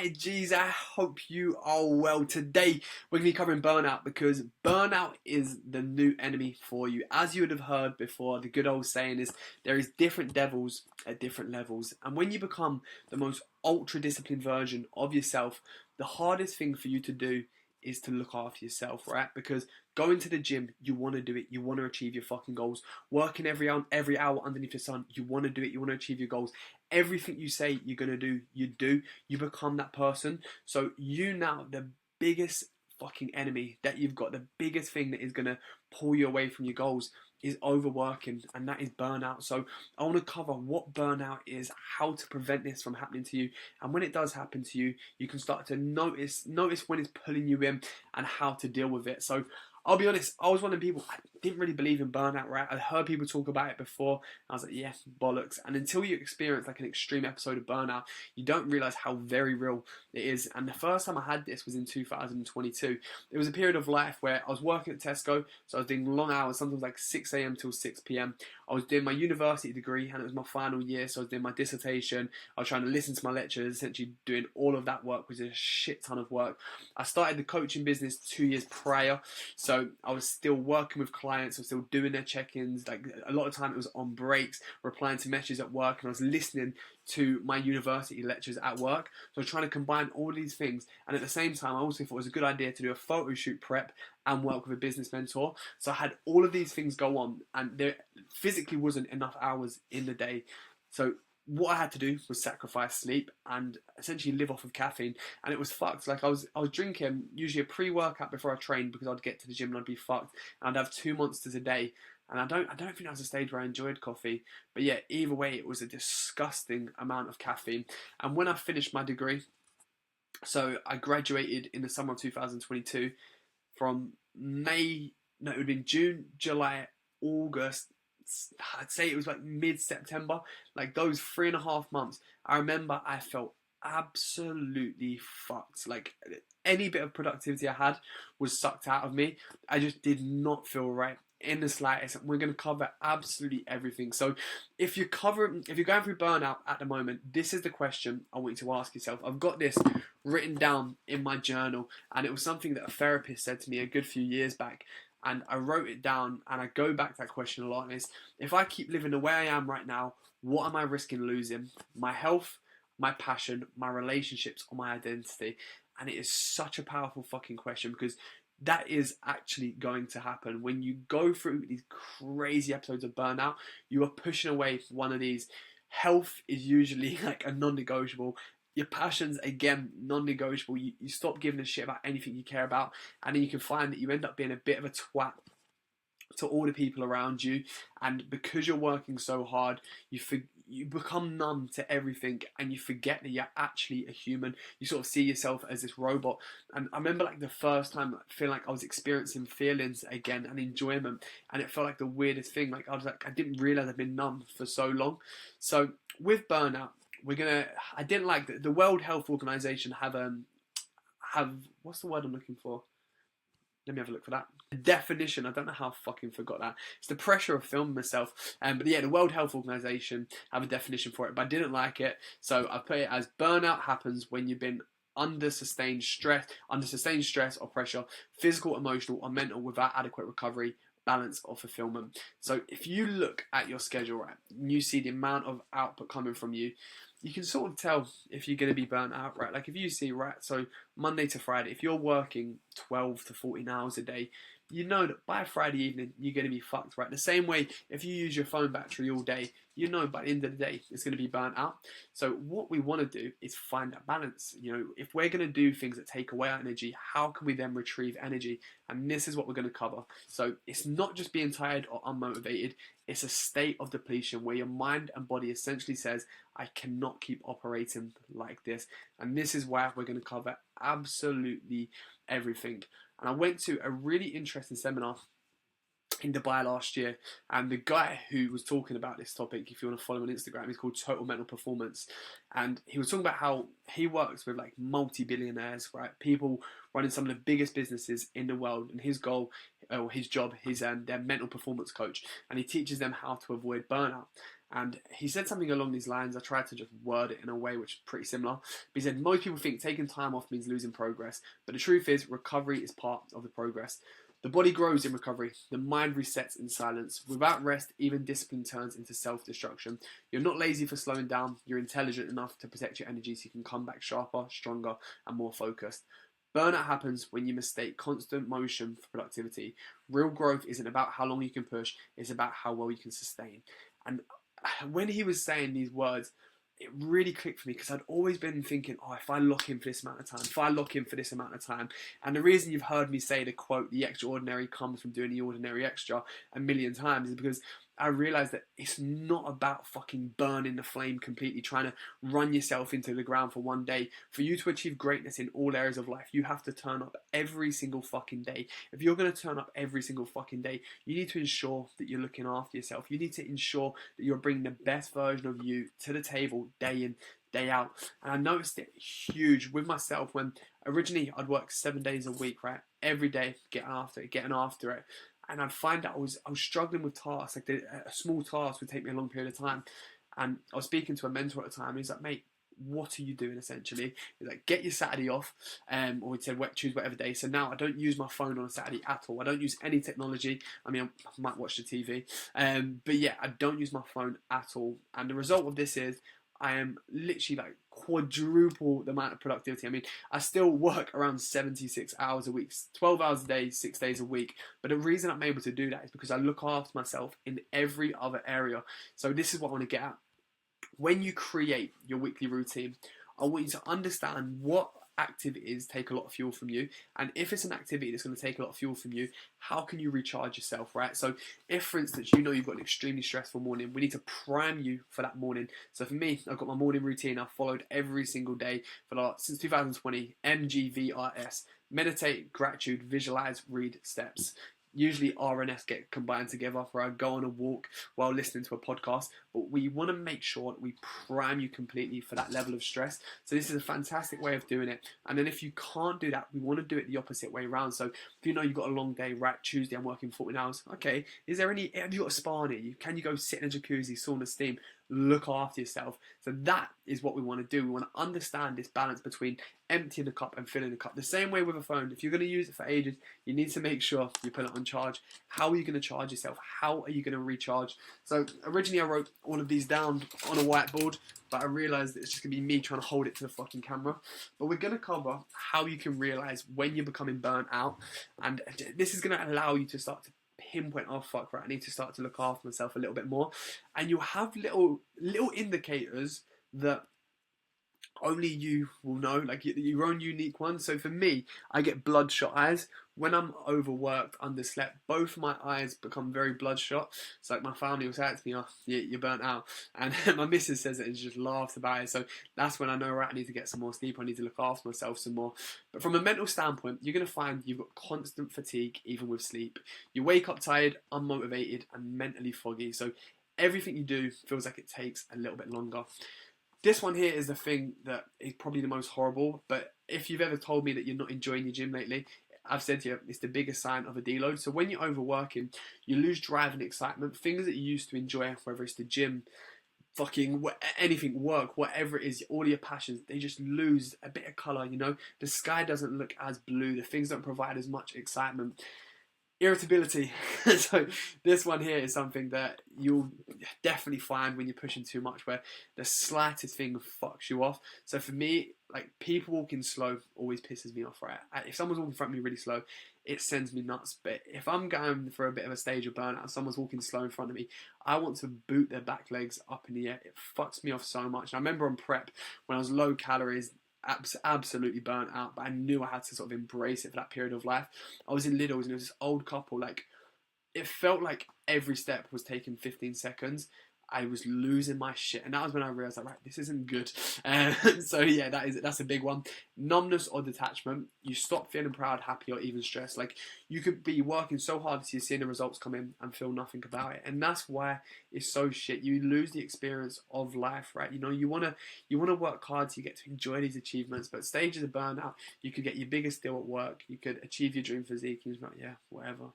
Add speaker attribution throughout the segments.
Speaker 1: Hey geez, I hope you are well. Today we're going to be covering burnout because burnout is the new enemy for you. As you would have heard before, the good old saying is there is different devils at different levels. And when you become the most ultra disciplined version of yourself, the hardest thing for you to do is to look after yourself, right? Because going to the gym, you want to do it, you want to achieve your fucking goals. Working every hour underneath the sun, you want to do it, you want to achieve your goals. Everything you say you're gonna do, you do. You become that person. So you now, the biggest fucking enemy that you've got, the biggest thing that is gonna pull you away from your goals is overworking, and that is burnout. So I want to cover what burnout is, how to prevent this from happening to you, and when it does happen to you, you can start to notice when it's pulling you in and how to deal with it. So I'll be honest, I was one of the people, I didn't really believe in burnout, right? I'd heard people talk about it before. I was like, yeah, bollocks. And until you experience like an extreme episode of burnout, you don't realize how very real it is. And the first time I had this was in 2022. It was a period of life where I was working at Tesco, so I was doing long hours, sometimes like 6 a.m. till 6 p.m. I was doing my university degree, and it was my final year, so I was doing my dissertation. I was trying to listen to my lectures, essentially doing all of that work, which is a shit ton of work. I started the coaching business 2 years prior, so I was still working with clients, I was still doing their check-ins. Like a lot of time it was on breaks, replying to messages at work, and I was listening to my university lectures at work. So I was trying to combine all these things, and at the same time I also thought it was a good idea to do a photo shoot prep and work with a business mentor. So I had all of these things go on, and there physically wasn't enough hours in the day. So what I had to do was sacrifice sleep and essentially live off of caffeine, and it was fucked. Like I was drinking usually a pre-workout before I trained because I'd get to the gym and I'd be fucked, and I'd have 2 monsters a day. And I don't think that was a stage where I enjoyed coffee, but yeah, either way, it was a disgusting amount of caffeine. And when I finished my degree, so I graduated in the summer of 2022 from May, no, it would have been June, July, August. I'd say it was like mid-September, like those 3.5 months. I remember I felt absolutely fucked. Like any bit of productivity I had was sucked out of me. I just did not feel right in the slightest. We're going to cover absolutely everything. So if you're going through burnout at the moment, this is the question I want you to ask yourself. I've got this written down in my journal, and it was something that a therapist said to me a good few years back, and I wrote it down, and I go back to that question a lot, and it's, if I keep living the way I am right now, what am I risking losing? My health, my passion, my relationships, or my identity? And it is such a powerful fucking question, because that is actually going to happen. When you go through these crazy episodes of burnout, you are pushing away for one of these. Health is usually like a non-negotiable. Your passions, again, non-negotiable. You stop giving a shit about anything you care about, and then you can find that you end up being a bit of a twat to all the people around you, and because you're working so hard, you become numb to everything, and you forget that you're actually a human. You sort of see yourself as this robot. And I remember like the first time feeling like I was experiencing feelings again and enjoyment, and it felt like the weirdest thing. Like I didn't realize I'd been numb for so long. So with burnout, I didn't like the World Health Organization have what's the word I'm looking for? Let me have a look for that. The definition, I don't know how I fucking forgot that. It's the pressure of filming myself. But yeah, the World Health Organization have a definition for it, but I didn't like it. So I put it as: burnout happens when you've been under sustained stress or pressure, physical, emotional, or mental, without adequate recovery, balance, or fulfillment. So if you look at your schedule, right, and you see the amount of output coming from you, you can sort of tell if you're going to be burnt out, right? Like if you see, right, so Monday to Friday, if you're working 12 to 14 hours a day, you know that by Friday evening, you're going to be fucked, right? The same way, if you use your phone battery all day, you know by the end of the day, it's going to be burnt out. So what we want to do is find that balance. You know, if we're going to do things that take away our energy, how can we then retrieve energy? And this is what we're going to cover. So it's not just being tired or unmotivated. It's a state of depletion where your mind and body essentially says, I cannot keep operating like this. And this is why we're going to cover absolutely everything. And I went to a really interesting seminar in Dubai last year, and the guy who was talking about this topic, if you want to follow him on Instagram, he's called Total Mental Performance, and he was talking about how he works with like multi-billionaires, right? People running some of the biggest businesses in the world, and his goal, or his job, he's their mental performance coach, and he teaches them how to avoid burnout. And he said something along these lines. I tried to just word it in a way which is pretty similar. But he said, most people think taking time off means losing progress. But the truth is, recovery is part of the progress. The body grows in recovery. The mind resets in silence. Without rest, even discipline turns into self-destruction. You're not lazy for slowing down. You're intelligent enough to protect your energy so you can come back sharper, stronger, and more focused. Burnout happens when you mistake constant motion for productivity. Real growth isn't about how long you can push, it's about how well you can sustain. And when he was saying these words, it really clicked for me because I'd always been thinking, oh, if I lock in for this amount of time, if I lock in for this amount of time. And the reason you've heard me say the quote, the extraordinary comes from doing the ordinary extra a million times is because I realised that it's not about fucking burning the flame completely, trying to run yourself into the ground for one day. For you to achieve greatness in all areas of life, you have to turn up every single fucking day. If you're going to turn up every single fucking day, you need to ensure that you're looking after yourself. You need to ensure that you're bringing the best version of you to the table day in, day out. And I noticed it huge with myself when originally I'd work 7 days a week, right? Every day, getting after it. And I'd find out I was struggling with tasks. Like a small task would take me a long period of time. And I was speaking to a mentor at the time. And he's like, mate, what are you doing essentially? He's like, get your Saturday off. Or he'd said, choose whatever day. So now I don't use my phone on a Saturday at all. I don't use any technology. I mean, I might watch the TV. But yeah, I don't use my phone at all. And the result of this is I am literally like quadruple the amount of productivity. I mean, I still work around 76 hours a week, 12 hours a day, 6 days a week. But the reason I'm able to do that is because I look after myself in every other area. So this is what I want to get at. When you create your weekly routine, I want you to understand what activities take a lot of fuel from you, and if it's an activity that's going to take a lot of fuel from you, how can you recharge yourself, right? So if, for instance, you know you've got an extremely stressful morning, we need to prime you for that morning. So for me, I've got my morning routine I've followed every single day since 2020, MGVRS: meditate, gratitude, visualize, read, steps. Usually R and S get combined together, where I go on a walk while listening to a podcast. But we want to make sure that we prime you completely for that level of stress. So this is a fantastic way of doing it. And then if you can't do that, we want to do it the opposite way around. So if you know you've got a long day, right, Tuesday I'm working 14 hours. Okay, have you got a spa near you? Can you go sit in a jacuzzi, sauna, steam? Look after yourself. So that is what we want to do. We want to understand this balance between emptying the cup and filling the cup. The same way with a phone. If you're going to use it for ages, you need to make sure you put it on charge. How are you going to charge yourself? How are you going to recharge? So originally I wrote all of these down on a whiteboard, but I realised that it's just going to be me trying to hold it to the fucking camera. But we're going to cover how you can realise when you're becoming burnt out, and this is going to allow you to start to pinpoint, oh fuck, right, I need to start to look after myself a little bit more. And you'll have little indicators that only you will know, like your own unique ones. So for me, I get bloodshot eyes. When I'm overworked, underslept, both my eyes become very bloodshot. It's like my family will say to me, oh, you're burnt out. And my missus says it and just laughs about it. So that's when I know, right, I need to get some more sleep. I need to look after myself some more. But from a mental standpoint, you're going to find you've got constant fatigue, even with sleep. You wake up tired, unmotivated, and mentally foggy. So everything you do feels like it takes a little bit longer. This one here is the thing that is probably the most horrible, but if you've ever told me that you're not enjoying your gym lately, I've said to you, it's the biggest sign of a deload. So when you're overworking, you lose drive and excitement. Things that you used to enjoy, whether it's the gym, fucking anything, work, whatever it is, all your passions, they just lose a bit of colour, you know? The sky doesn't look as blue. The things don't provide as much excitement. Irritability. So this one here is something that you'll definitely find when you're pushing too much, where the slightest thing fucks you off. So for me, like, people walking slow always pisses me off, right? If someone's walking in front of me really slow, it sends me nuts. But if I'm going for a bit of a stage of burnout, someone's walking slow in front of me, I want to boot their back legs up in the air. It fucks me off so much. And I remember on prep, when I was low calories, absolutely burnt out, but I knew I had to sort of embrace it for that period of life. I was in Lidl's and there was this old couple, like, it felt like every step was taking 15 seconds. I was losing my shit, and that was when I realised, like, right, this isn't good. So yeah, that's a big one. Numbness or detachment. You stop feeling proud, happy, or even stressed. Like, you could be working so hard to see the results come in and feel nothing about it, and that's why it's so shit. You lose the experience of life, right? You know, you wanna work hard so you get to enjoy these achievements, but stages of burnout, you could get your biggest deal at work, you could achieve your dream physique, and you're like, yeah, whatever.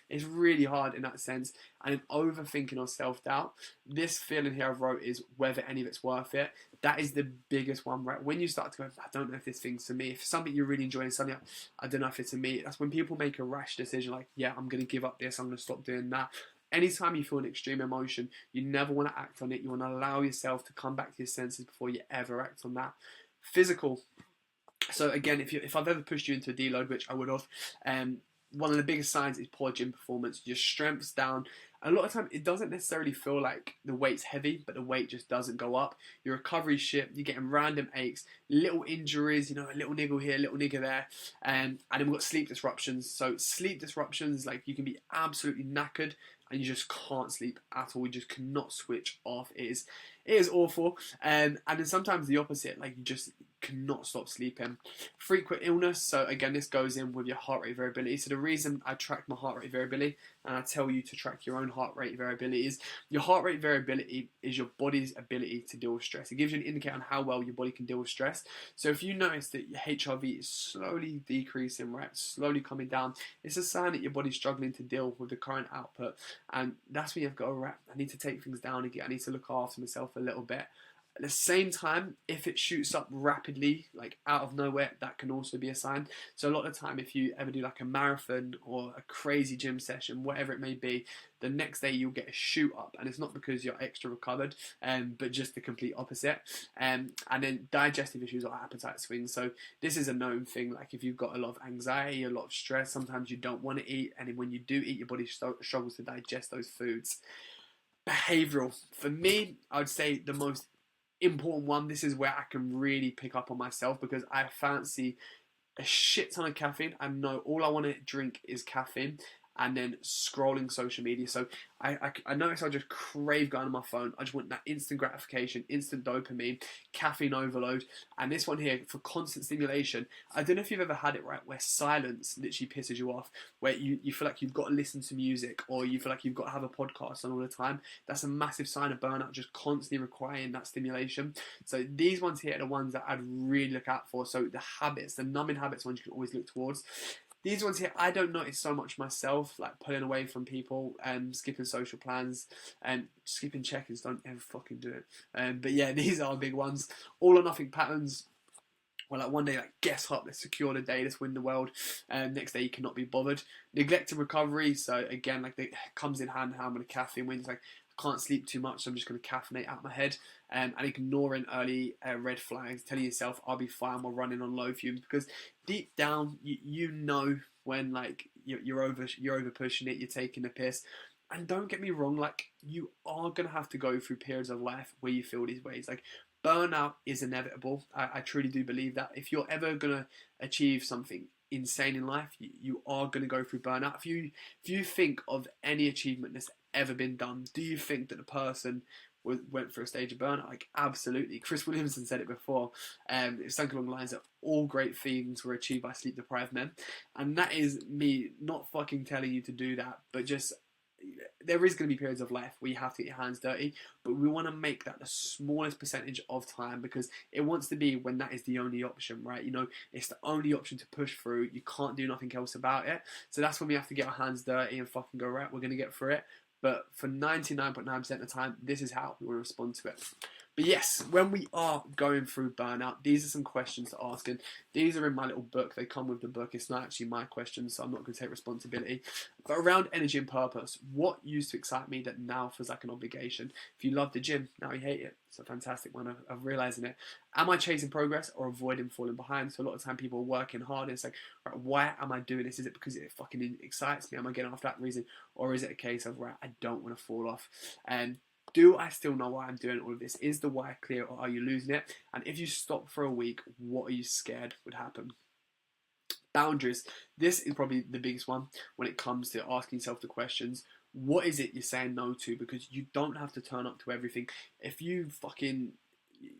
Speaker 1: It's really hard in that sense, and overthinking or self-doubt. this feeling here I've wrote is whether any of it's worth it. That is the biggest one, right? When you start to go, I don't know if this thing's for me. If something you're really enjoying, something I don't know if it's for me. That's when people make a rash decision, like, yeah, I'm going to give up this. I'm going to stop doing that. Anytime you feel an extreme emotion, you never want to act on it. You want to allow yourself to come back to your senses before you ever act on that. Physical. So again, if I've ever pushed you into a deload, which I would have, one of the biggest signs is poor gym performance. Your strength's down. A lot of time, it doesn't necessarily feel like the weight's heavy, but the weight just doesn't go up. Your recovery's shit. You're getting random aches, little injuries, a little niggle here, little niggle there. And then we've got sleep disruptions. So sleep disruptions, like you can be absolutely knackered and you just can't sleep at all. You just cannot switch off. It is awful. And then sometimes the opposite, like you just cannot stop sleeping. Frequent illness. So again, this goes in with your heart rate variability. So the reason I track my heart rate variability and I tell you to track your own heart rate variability is your heart rate variability is your body's ability to deal with stress. It gives you an indicator on how well your body can deal with stress. So if you notice that your HRV is slowly decreasing, right, slowly coming down, it's a sign that your body's struggling to deal with the current output. And that's when you've got to I need to take things down again. I need to look after myself a little bit. At the same time, if it shoots up rapidly, like out of nowhere, that can also be a sign. So a lot of the time, if you ever do like a marathon or a crazy gym session, whatever it may be, the next day you'll get a shoot up. And it's not because you're extra recovered, but just the complete opposite. And then digestive issues or appetite swings. So this is a known thing. Like if you've got a lot of anxiety, a lot of stress, sometimes you don't want to eat. And then when you do eat, your body struggles to digest those foods. Behavioral. For me, I would say the most important one. This is where I can really pick up on myself because I fancy a shit ton of caffeine. I know all I want to drink is caffeine and then scrolling social media. So I notice I just crave going on my phone. I just want that instant gratification, instant dopamine, caffeine overload. And this one here for constant stimulation. I don't know if you've ever had it, right, where silence literally pisses you off, where you feel like you've got to listen to music or you feel like you've got to have a podcast on all the time. That's a massive sign of burnout, just constantly requiring that stimulation. So these ones here are the ones that I'd really look out for. So the habits, the numbing habits, ones you can always look towards. These ones here, I don't notice so much myself, like pulling away from people and skipping social plans and skipping check-ins. Don't ever fucking do it. But yeah, these are big ones. All or nothing patterns. Well, like one day, like, guess what, let's secure the day, let's win the world. Next day, you cannot be bothered. Neglected recovery. So again, like it comes in hand in hand with the caffeine. When it's like, I can't sleep too much, so I'm just going to caffeinate out my head. And ignoring early red flags, telling yourself I'll be fine while running on low fumes, because deep down you know when like you're over pushing it, you're taking the piss. And don't get me wrong, like you are gonna have to go through periods of life where you feel these ways. Like burnout is inevitable. I truly do believe that. If you're ever gonna achieve something insane in life, you are gonna go through burnout. If you think of any achievement that's ever been done, do you think that the person went through a stage of burnout? Like absolutely. Chris Williamson said it before. It's something along the lines that all great things were achieved by sleep deprived men, and that is me not fucking telling you to do that, but just there is going to be periods of life where you have to get your hands dirty, but we want to make that the smallest percentage of time because it wants to be when that is the only option, right? It's the only option to push through. You can't do nothing else about it. So that's when we have to get our hands dirty and fucking go, right, we're going to get through it. But for 99.9% of the time, this is how we will respond to it. But yes, when we are going through burnout, these are some questions to ask. And these are in my little book. They come with the book. It's not actually my questions, so I'm not going to take responsibility. But around energy and purpose, what used to excite me that now feels like an obligation? If you love the gym, now you hate it. It's a fantastic one of realizing it. Am I chasing progress or avoiding falling behind? So a lot of time people are working hard and it's like, right, why am I doing this? Is it because it fucking excites me? Am I getting off that reason? Or is it a case of, right, I don't want to fall off? And do I still know why I'm doing all of this? Is the why clear or are you losing it? And if you stop for a week, what are you scared would happen? Boundaries. This is probably the biggest one when it comes to asking yourself the questions. What is it you're saying no to? Because you don't have to turn up to everything. If you fucking,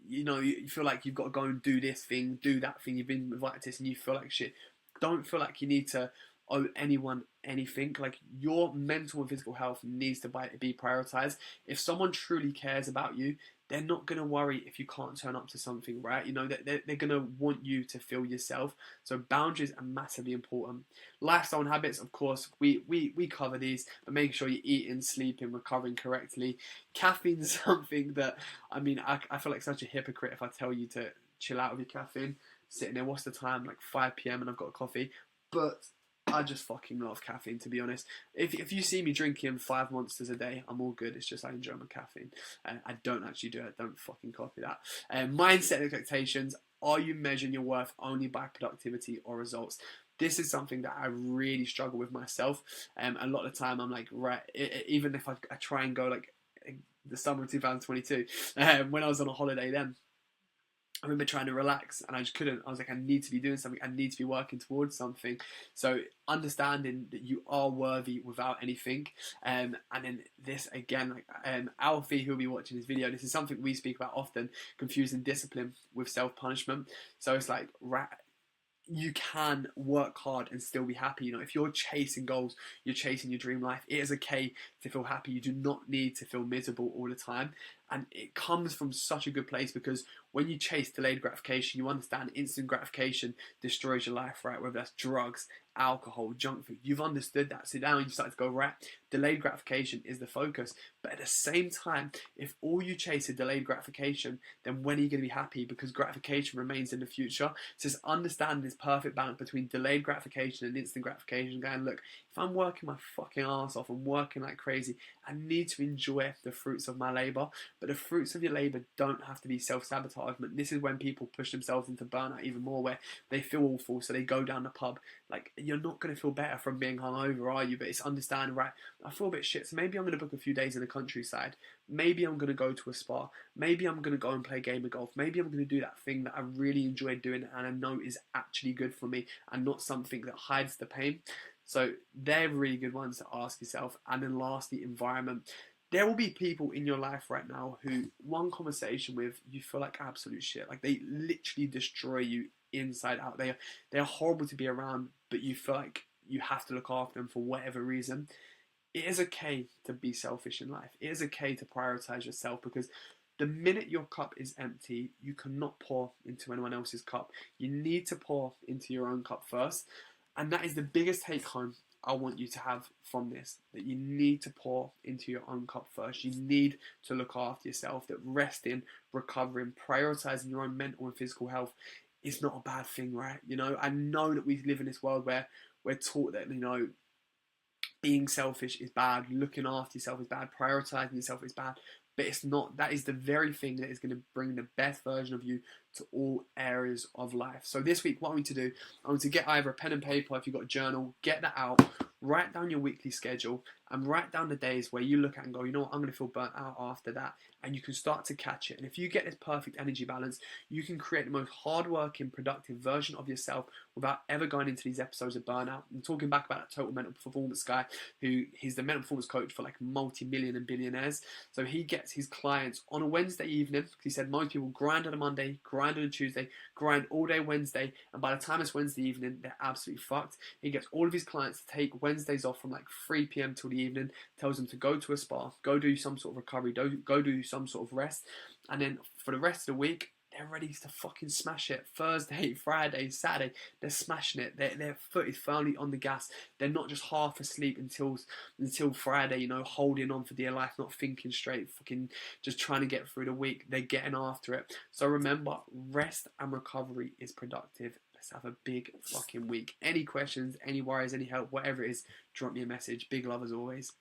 Speaker 1: you feel like you've got to go and do this thing, do that thing, you've been invited to this and you feel like shit, don't feel like you need to owe anyone anything. Like your mental and physical health needs to be prioritized. If someone truly cares about you, they're not going to worry if you can't turn up to something, right? You know, they're going to want you to feel yourself. So boundaries are massively important. Lifestyle and habits, of course, we cover these, but making sure you're eating, sleeping, recovering correctly. Caffeine is something that, I mean, I feel like such a hypocrite if I tell you to chill out with your caffeine. Sitting there, what's the time? Like 5 p.m. and I've got a coffee. But I just fucking love caffeine, to be honest. If you see me drinking 5 monsters a day, I'm all good. It's just I enjoy my caffeine. I don't actually do it. Don't fucking copy that. Mindset expectations. Are you measuring your worth only by productivity or results? This is something that I really struggle with myself. A lot of the time I'm like, right, even if I try and go like the summer of 2022, when I was on a holiday then, I remember trying to relax and I just couldn't. I was like, I need to be doing something. I need to be working towards something. So understanding that you are worthy without anything. And then this again, like Alfie, who'll be watching this video, this is something we speak about often, confusing discipline with self-punishment. So it's like, you can work hard and still be happy. You know, if you're chasing goals, you're chasing your dream life, it is okay to feel happy. You do not need to feel miserable all the time. And it comes from such a good place, because when you chase delayed gratification, you understand instant gratification destroys your life, right? Whether that's drugs, alcohol, junk food, you've understood that. So now you start to go, right, delayed gratification is the focus. But at the same time, if all you chase is delayed gratification, then when are you going to be happy? Because gratification remains in the future. So it's understanding this perfect balance between delayed gratification and instant gratification, going, look, if I'm working my fucking ass off and working like crazy, I need to enjoy the fruits of my labour. But the fruits of your labour don't have to be self-sabotagement. This is when people push themselves into burnout even more, where they feel awful, so they go down the pub. Like, you're not going to feel better from being hungover, are you? But it's understanding, right, I feel a bit shit, so maybe I'm going to book a few days in the countryside. Maybe I'm going to go to a spa. Maybe I'm going to go and play a game of golf. Maybe I'm going to do that thing that I really enjoy doing and I know is actually good for me and not something that hides the pain. So they're really good ones to ask yourself. And then lastly, environment. There will be people in your life right now who one conversation with, you feel like absolute shit. Like, they literally destroy you inside out. They're horrible to be around, but you feel like you have to look after them for whatever reason. It is okay to be selfish in life. It is okay to prioritize yourself, because the minute your cup is empty, you cannot pour into anyone else's cup. You need to pour into your own cup first. And that is the biggest take home I want you to have from this, that you need to pour into your own cup first. You need to look after yourself, that resting, recovering, prioritizing your own mental and physical health is not a bad thing, right? You know, I know that we live in this world where we're taught that, you know, being selfish is bad, looking after yourself is bad, prioritizing yourself is bad. But it's not. That is the very thing that is going to bring the best version of you to all areas of life. So this week, what I want you to do, I want to get either a pen and paper, if you've got a journal, get that out, write down your weekly schedule, and write down the days where you look at and go, you know what, I'm going to feel burnt out after that. And you can start to catch it. And if you get this perfect energy balance, you can create the most hardworking, productive version of yourself without ever going into these episodes of burnout. I'm talking back about that total mental performance guy, who he's the mental performance coach for like multi-million and billionaires. So he gets his clients on a Wednesday evening, because he said most people grind on a Monday, grind on a Tuesday, grind all day Wednesday, and by the time it's Wednesday evening, they're absolutely fucked. He gets all of his clients to take Wednesdays off from like 3 p.m. till the evening, tells them to go to a spa, go do some sort of recovery, go do some sort of rest, and then for the rest of the week, they're ready to fucking smash it. Thursday, Friday, Saturday, they're smashing it. Their foot is firmly on the gas. They're not just half asleep until Friday, you know, holding on for dear life, not thinking straight, fucking just trying to get through the week. They're getting after it. So remember, rest and recovery is productive. Let's have a big fucking week. Any questions, any worries, any help, whatever it is, drop me a message. Big love as always.